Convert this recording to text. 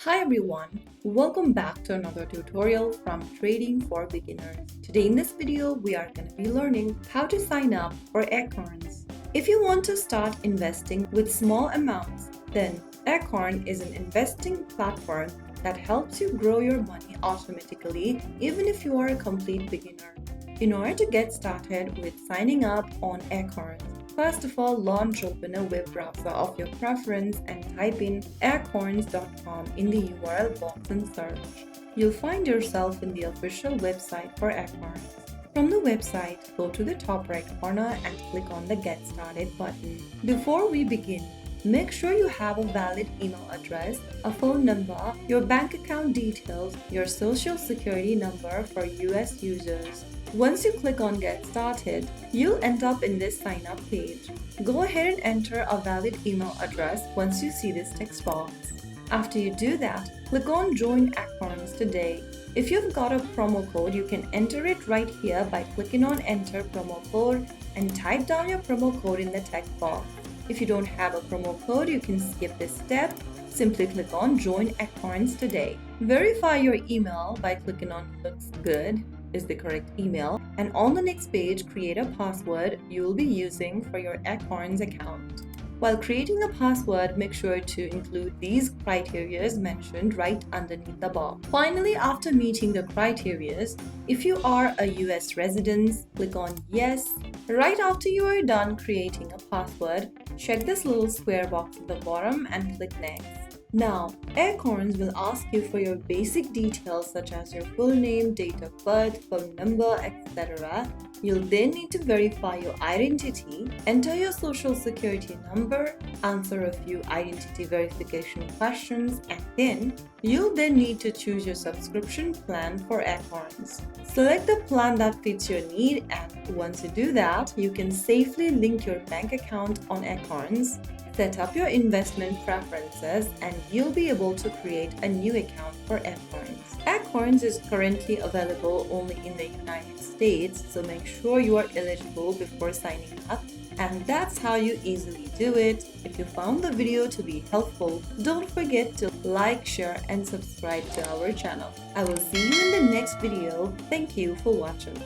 Hi everyone, welcome back to another tutorial from Trading for Beginners. Today in this video, we are going to be learning how to sign up for Acorns. If you want to start investing with small amounts, then Acorn is an investing platform that helps you grow your money automatically even if you are a complete beginner. In order to get started with signing up on Acorns, first of all, launch open a web browser of your preference and type in acorns.com in the URL box and search. You'll find yourself in the official website for Acorns. From the website, go to the top right corner and click on the Get Started button. Before we begin, make sure you have a valid email address, a phone number, your bank account details, your social security number for US users. Once you click on Get Started, you'll end up in this sign up page. Go ahead and enter a valid email address once you see this text box. After you do that, click on Join Acorns today. If you've got a promo code, you can enter it right here by clicking on Enter Promo Code and type down your promo code in the text box. If you don't have a promo code, you can skip this step. Simply click on Join Acorns today. Verify your email by clicking on Looks Good is the correct email, and on the next page, create a password you'll be using for your Acorns account. While creating a password, make sure to include these criteria mentioned right underneath the box. Finally, after meeting the criteria, if you are a US resident, click on Yes. Right after you are done creating a password, check this little square box at the bottom and click Next. Now, Acorns will ask you for your basic details such as your full name, date of birth, phone number, etc. You'll then need to verify your identity, enter your social security number, answer a few identity verification questions, and then you'll need to choose your subscription plan for Acorns. Select the plan that fits your need, and once you do that, you can safely link your bank account on Acorns. Set up your investment preferences and you'll be able to create a new account for Acorns. Acorns is currently available only in the United States, so make sure you are eligible before signing up. And that's how you easily do it. If you found the video to be helpful, don't forget to like, share, and subscribe to our channel. I will see you in the next video. Thank you for watching.